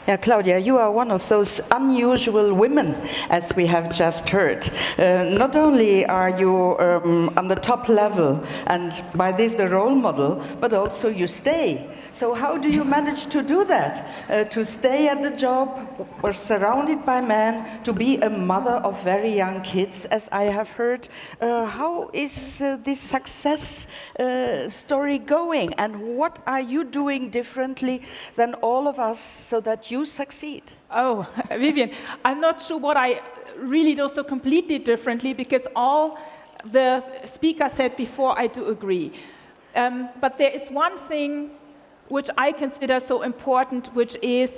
Yeah, Claudia, you are one of those unusual women, as we have just heard. Not only are you on the top level, and by this the role model, but also you stay. So how do you manage to do that? To stay at the job, or surrounded by men, to be a mother of very young kids, as I have heard. How is this success story going? And what are you doing differently than all of us so that you succeed? Oh, Viviane, I'm not sure what I really do so completely differently, because all the speaker said before, I do agree. But there is one thing which I consider so important, which is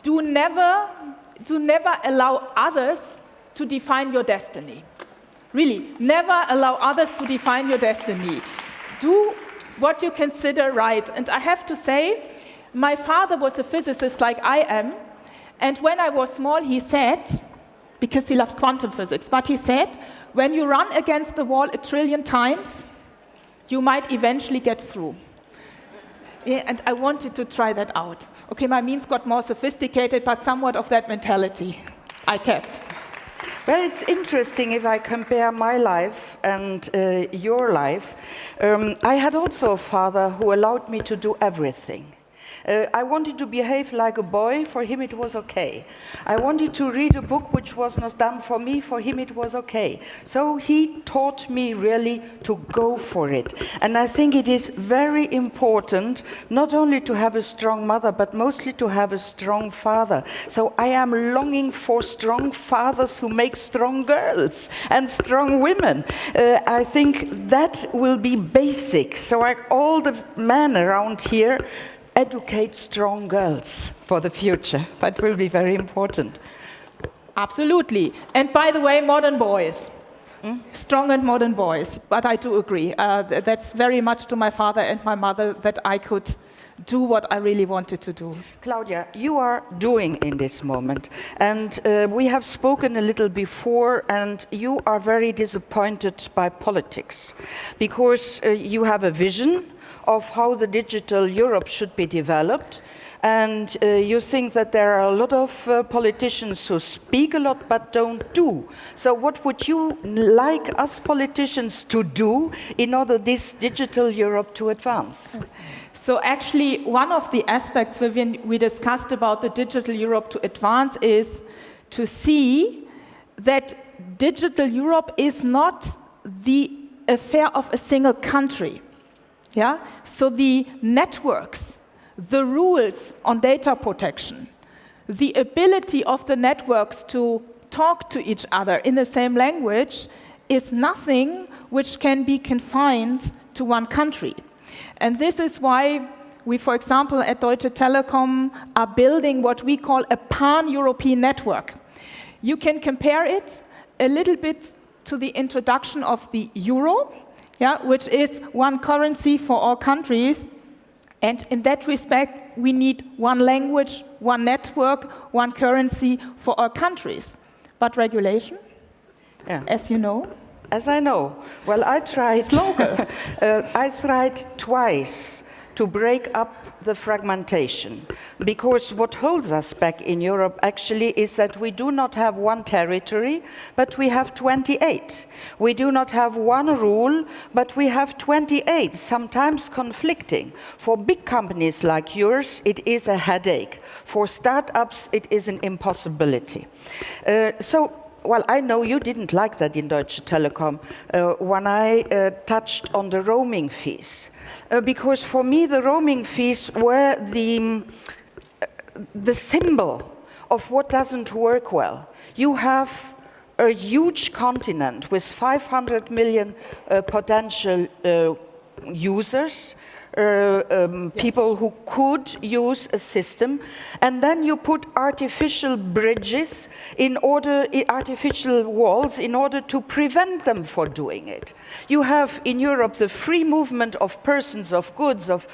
do never allow others to define your destiny. Really, never allow others to define your destiny. Do what you consider right. And I have to say, my father was a physicist like I am, and when I was small, he said, because he loved quantum physics, but he said, when you run against the wall 1 trillion times, you might eventually get through. Yeah, and I wanted to try that out. Okay, my means got more sophisticated, but somewhat of that mentality I kept. Well, it's interesting if I compare my life and your life. I had also a father who allowed me to do everything. I wanted to behave like a boy, for him it was okay. I wanted to read a book which was not done for me, for him it was okay. So he taught me really to go for it. And I think it is very important not only to have a strong mother, but mostly to have a strong father. So I am longing for strong fathers who make strong girls and strong women. I think that will be basic. So all the men around here educate strong girls for the future. That will be very important. Absolutely. And by the way, modern boys. Strong and modern boys. But I do agree. That's very much to my father and my mother that I could do what I really wanted to do. Claudia, you are doing in this moment. And we have spoken a little before, and you are very disappointed by politics. Because you have a vision of how the digital Europe should be developed. And you think that there are a lot of politicians who speak a lot but don't do. So what would you like us politicians to do in order this digital Europe to advance? So actually, one of the aspects, Viviane, we discussed about the digital Europe to advance is to see that digital Europe is not the affair of a single country. Yeah? So the networks, the rules on data protection, the ability of the networks to talk to each other in the same language is nothing which can be confined to one country. And this is why we, for example, at Deutsche Telekom are building what we call a pan-European network. You can compare it a little bit to the introduction of the euro, which is one currency for all countries. And in that respect, we need one language, one network, one currency for all countries. But regulation, as you know. As I know. Well, I tried. Local. I tried twice to break up the fragmentation, because what holds us back in Europe actually is that we do not have one territory, but we have 28. We do not have one rule, but we have 28, sometimes conflicting. For big companies like yours, it is a headache. For startups, it is an impossibility. Well, I know you didn't like that in Deutsche Telekom when I touched on the roaming fees. Because for me, the roaming fees were the symbol of what doesn't work well. You have a huge continent with 500 million potential users, people who could use a system, and then you put artificial bridges artificial walls in order to prevent them from doing it. You have in Europe the free movement of persons, of goods, of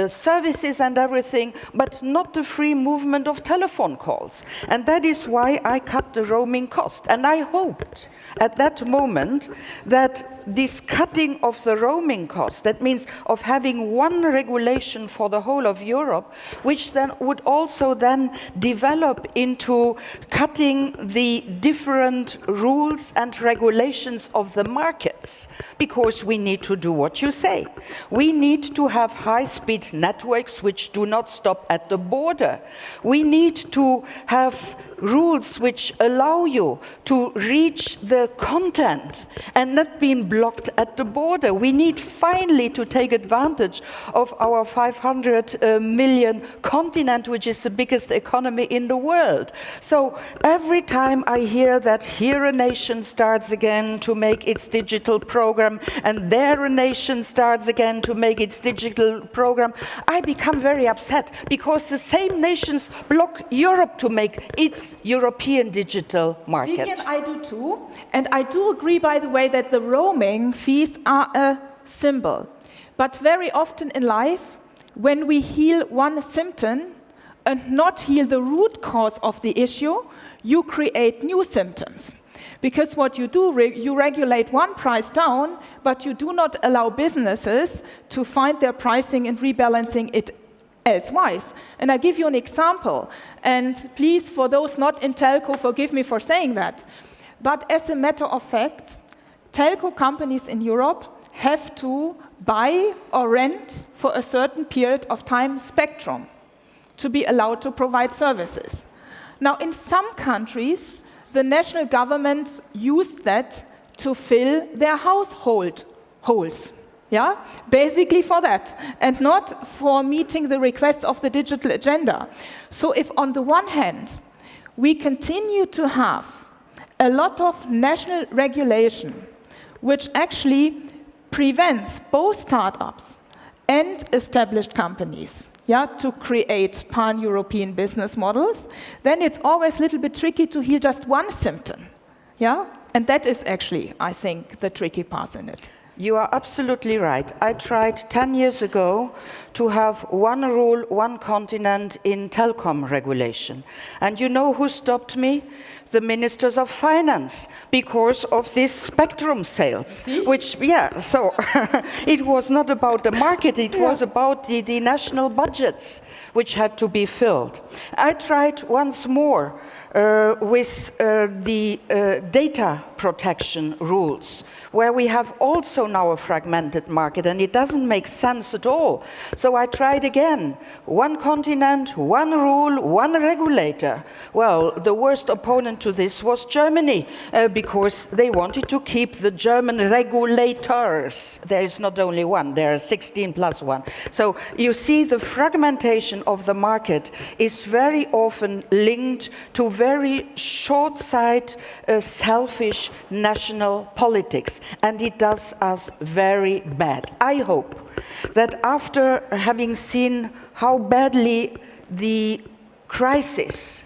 services and everything, but not the free movement of telephone calls. And that is why I cut the roaming cost. And I hoped at that moment that this cutting of the roaming cost, that means of having one one regulation for the whole of Europe, which then would also then develop into cutting the different rules and regulations of the markets, because we need to do what you say. We need to have high-speed networks which do not stop at the border. We need to have rules which allow you to reach the content and not being blocked at the border. We need finally to take advantage of our 500 million continent, which is the biggest economy in the world. So every time I hear that here a nation starts again to make its digital program and there a nation starts again to make its digital program, I become very upset, because the same nations block Europe to make its European digital market. Viviane, I do too. And I do agree, by the way, that the roaming fees are a symbol. But very often in life, when we heal one symptom and not heal the root cause of the issue, you create new symptoms. Because what you do, you regulate one price down, but you do not allow businesses to find their pricing and rebalancing it elsewise. And I give you an example, and please, for those not in telco, forgive me for saying that. But as a matter of fact, telco companies in Europe have to buy or rent for a certain period of time spectrum to be allowed to provide services. Now, in some countries, the national government used that to fill their household holes. Yeah, basically for that, and not for meeting the requests of the digital agenda. So if on the one hand, we continue to have a lot of national regulation, which actually prevents both startups and established companies, yeah, to create pan-European business models, then it's always a little bit tricky to heal just one symptom. Yeah, and that is actually, I think, the tricky part in it. You are absolutely right. I tried 10 years ago to have one rule, one continent in telecom regulation. And you know who stopped me? The ministers of finance, because of this spectrum sales. Which, yeah, so it was not about the market, it was about the national budgets, which had to be filled. I tried once more with the data protection rules, where we have also now a fragmented market, and it doesn't make sense at all. So I tried again. One continent, one rule, one regulator. Well, the worst opponent to this was Germany, because they wanted to keep the German regulators. There is not only one, there are 16 plus one. So you see, the fragmentation of the market is very often linked to very short-sighted, selfish national politics, and it does us very bad. I hope that after having seen how badly the crisis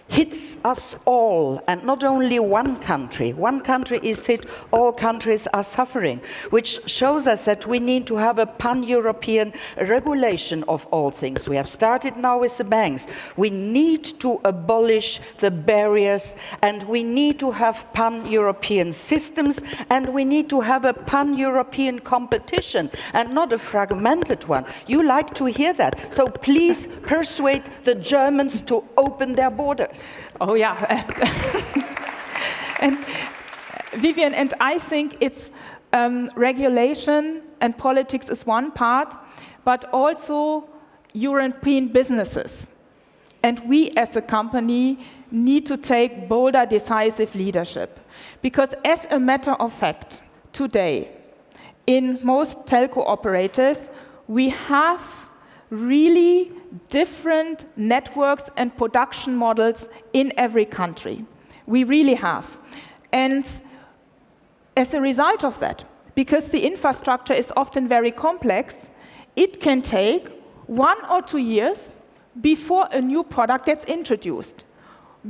hits us all, and not only one country is hit, all countries are suffering, which shows us that we need to have a pan-European regulation of all things. We have started now with the banks. We need to abolish the barriers, and we need to have pan-European systems, and we need to have a pan-European competition, and not a fragmented one. You like to hear that, so please persuade the Germans to open their borders. Oh, yeah. And Viviane, and I think it's regulation and politics is one part, but also European businesses. And we as a company need to take bolder, decisive leadership. Because as a matter of fact, today, in most telco operators, we have really different networks and production models in every country. We really have. And as a result of that, because the infrastructure is often very complex, it can take 1 or 2 years before a new product gets introduced.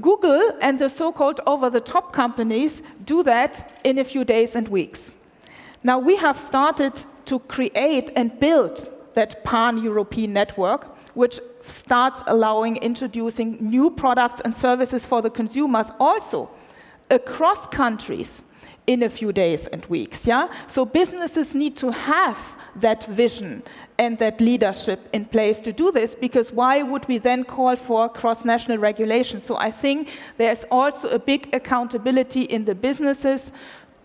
Google and the so-called over-the-top companies do that in a few days and weeks. Now, we have started to create and build that pan-European network, which starts allowing introducing new products and services for the consumers also across countries. in a few days and weeks. Yeah? So businesses need to have that vision and that leadership in place to do this, because why would we then call for cross-national regulation? So I think there's also a big accountability in the businesses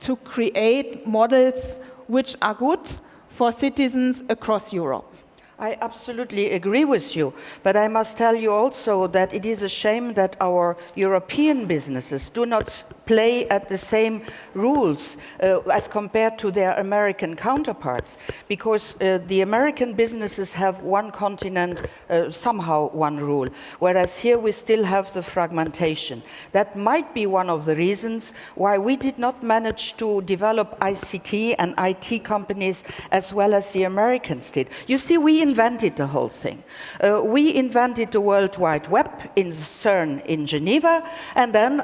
to create models which are good for citizens across Europe. I absolutely agree with you, but I must tell you also that it is a shame that our European businesses do not play at the same rules as compared to their American counterparts, because the American businesses have one continent, somehow one rule, whereas here we still have the fragmentation. That might be one of the reasons why we did not manage to develop ICT and IT companies as well as the Americans did. You see, we invented the whole thing. We invented the World Wide Web in CERN in Geneva, and then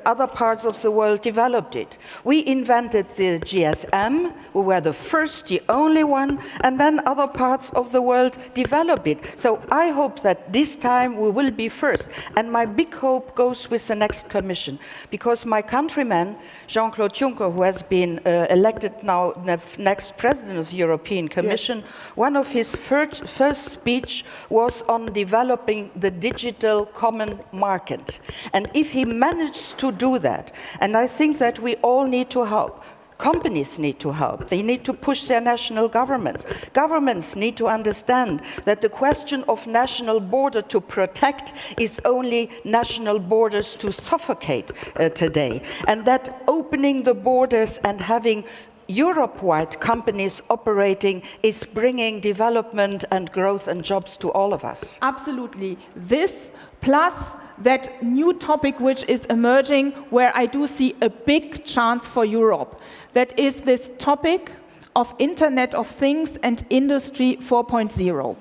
other parts of the world developed it. We invented the GSM, we were the first, the only one, and then other parts of the world developed it. So I hope that this time we will be first. And my big hope goes with the next Commission, because my countryman, Jean-Claude Juncker, who has been elected now next President of the European Commission, yes, one of his first speech was on developing the digital common market. And if he managed to do that, and I think that we all need to help. Companies need to help. They need to push their national governments. Governments need to understand that the question of national border to protect is only national borders to suffocate today. And that opening the borders and having Europe-wide companies operating is bringing development and growth and jobs to all of us. Absolutely. This plus that new topic which is emerging, where I do see a big chance for Europe. That is this topic of Internet of Things and Industry 4.0.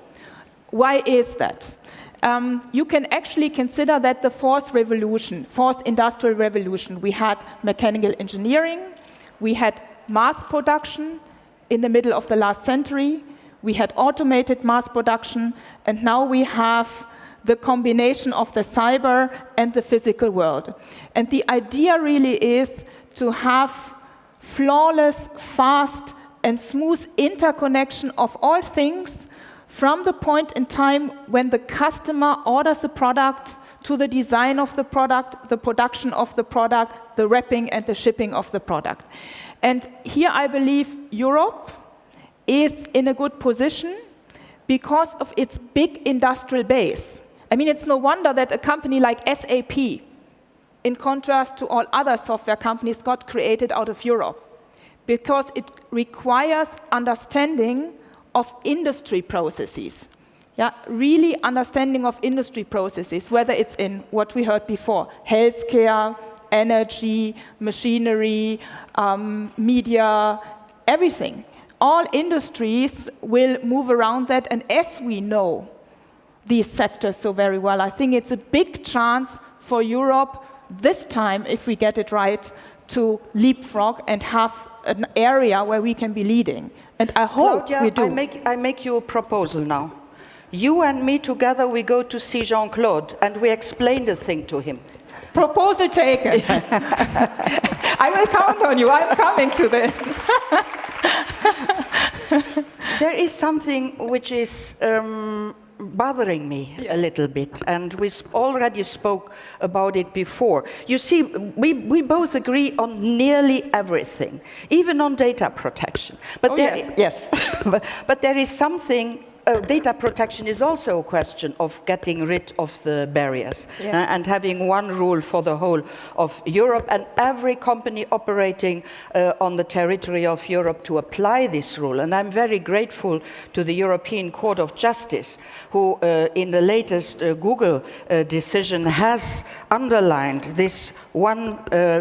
Why is that? You can actually consider that the fourth industrial revolution, we had mechanical engineering, we had mass production in the middle of the last century, we had automated mass production, and now we have the combination of the cyber and the physical world. And the idea really is to have flawless, fast, and smooth interconnection of all things from the point in time when the customer orders a product to the design of the product, the production of the product, the wrapping and the shipping of the product. And here I believe Europe is in a good position because of its big industrial base. I mean, it's no wonder that a company like SAP, in contrast to all other software companies, got created out of Europe, because it requires understanding of industry processes. Yeah, really understanding of industry processes, whether it's in what we heard before, healthcare, energy, machinery, media, everything. All industries will move around that, and as we know these sectors so very well, I think it's a big chance for Europe this time, if we get it right, to leapfrog and have an area where we can be leading. And I hope Claudia, we do. I make you a proposal now. You and me together, we go to see Jean-Claude and we explain the thing to him. Proposal taken. I will count on you. I'm coming to this. There is something which is bothering me a little bit, and we already spoke about it before. You see, we both agree on nearly everything, even on data protection. But but there is something. Data protection is also a question of getting rid of the barriers and having one rule for the whole of Europe, and every company operating on the territory of Europe to apply this rule. And I'm very grateful to the European Court of Justice, who in the latest Google decision has underlined this one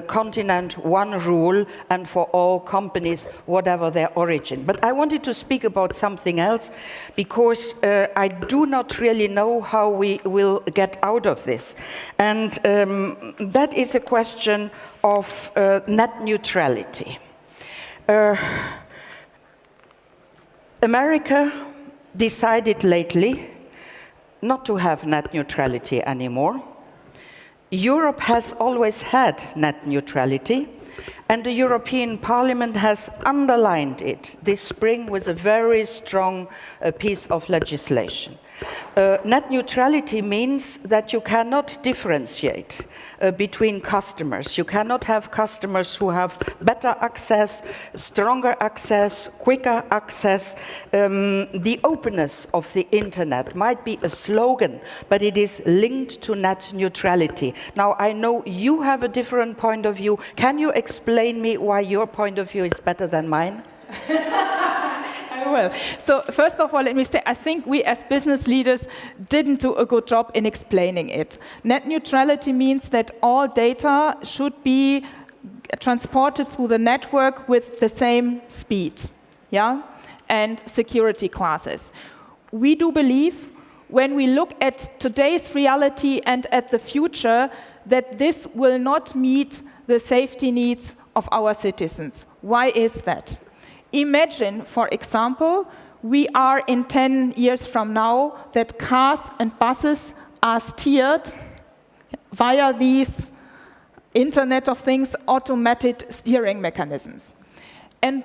continent, one rule, and for all companies, whatever their origin. But I wanted to speak about something else, because I do not really know how we will get out of this. And that is a question of net neutrality. America decided lately not to have net neutrality anymore. Europe has always had net neutrality, And the European Parliament has underlined it this spring with a very strong piece of legislation. Net neutrality means that you cannot differentiate between customers. You cannot have customers who have better access, stronger access, quicker access. The openness of the internet might be a slogan, but it is linked to net neutrality. Now, I know you have a different point of view. Can you explain me why your point of view is better than mine? I will. So first of all, let me say, I think we as business leaders didn't do a good job in explaining it. Net neutrality means that all data should be transported through the network with the same speed, yeah, and security classes. We do believe, when we look at today's reality and at the future, that this will not meet the safety needs of our citizens. Why is that? Imagine, for example, we are in 10 years from now that cars and buses are steered via these Internet of Things automated steering mechanisms. And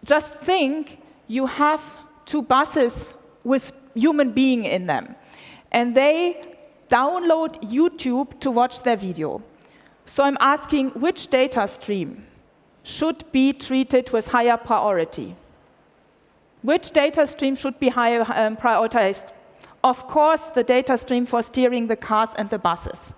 just think, you have 2 buses with human being in them, and they download YouTube to watch their video. So I'm asking, which data stream should be treated with higher priority? Which data stream should be higher prioritized? Of course, the data stream for steering the cars and the buses.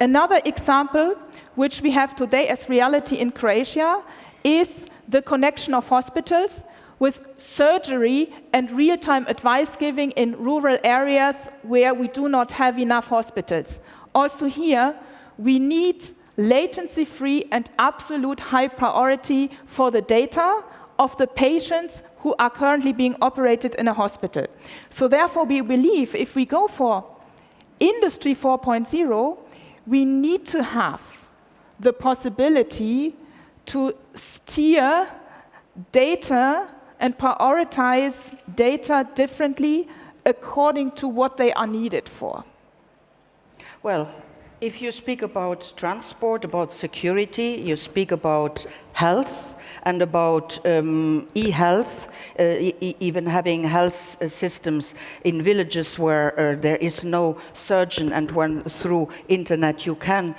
Another example, which we have today as reality in Croatia, is the connection of hospitals with surgery and real-time advice giving in rural areas where we do not have enough hospitals. Also here, we need latency-free and absolute high priority for the data of the patients who are currently being operated in a hospital. So therefore, we believe if we go for Industry 4.0, we need to have the possibility to steer data and prioritize data differently according to what they are needed for. Well, if you speak about transport, about security, you speak about health and about e-health, even having health systems in villages where there is no surgeon, and when through internet you can,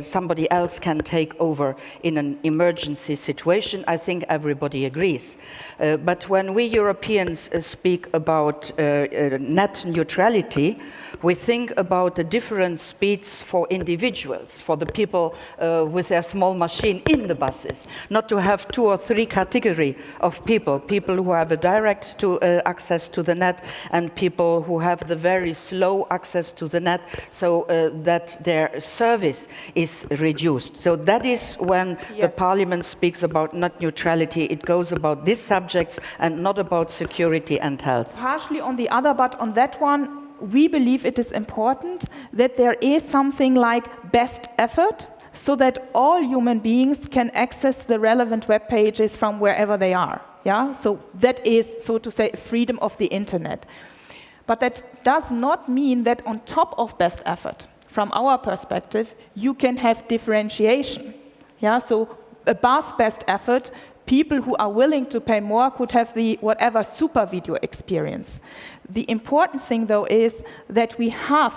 somebody else can take over in an emergency situation, I think everybody agrees. But when we Europeans speak about net neutrality, we think about the different speeds for individuals, for the people with their small machine in the buses, not to have 2 or 3 categories of people who have a direct access to the net and people who have the very slow access to the net, so that their service is reduced. So that is when the Parliament speaks about net neutrality. It goes about these subjects and not about security and health. Partially on the other, but on that one, we believe it is important that there is something like best effort, so that all human beings can access the relevant web pages from wherever they are. Yeah? So that is, so to say, freedom of the internet. But that does not mean that on top of best effort, from our perspective, you can have differentiation. Yeah? So above best effort, people who are willing to pay more could have the whatever super video experience. The important thing, though, is that we have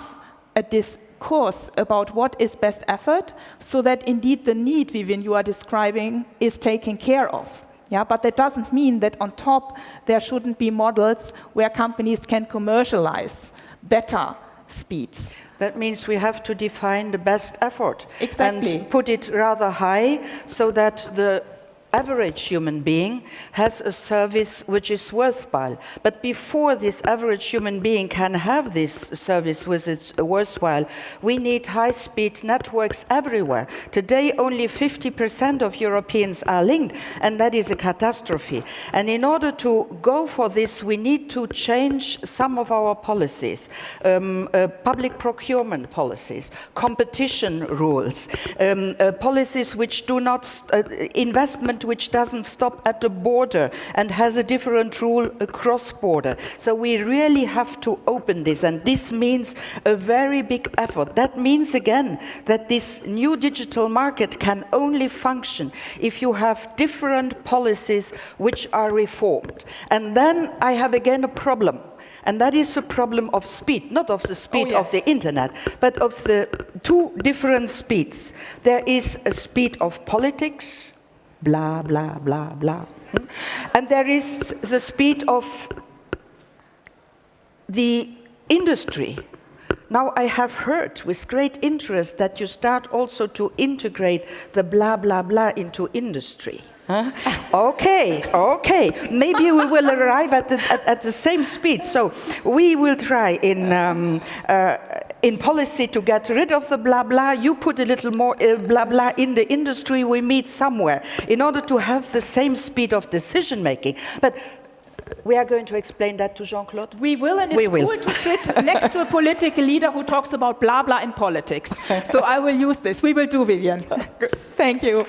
a discourse about what is best effort, so that indeed the need, Viviane, you are describing, is taken care of. Yeah, but that doesn't mean that on top there shouldn't be models where companies can commercialize better speeds. That means we have to define the best effort. Exactly. And put it rather high, so that the average human being has a service which is worthwhile. But before this average human being can have this service which is worthwhile, we need high-speed networks everywhere. Today, only 50% of Europeans are linked, and that is a catastrophe. And in order to go for this, we need to change some of our policies, public procurement policies, competition rules, policies which do not investment movement which doesn't stop at the border and has a different rule across border. So we really have to open this, and this means a very big effort. That means, again, that this new digital market can only function if you have different policies which are reformed. And then I have again a problem. And that is a problem of speed, not of the speed of the internet, but of the two different speeds. There is a speed of politics, blah, blah, blah, blah. And there is the speed of the industry. Now I have heard with great interest that you start also to integrate the blah, blah, blah into industry. Huh? Okay. Maybe we will arrive at the same speed. So we will try in policy to get rid of the blah blah. You put a little more blah blah in the industry. We meet somewhere in order to have the same speed of decision making. But we are going to explain that to Jean-Claude. We will, and it's cool to sit next to a political leader who talks about blah blah in politics. So I will use this. We will do, Viviane. Thank you.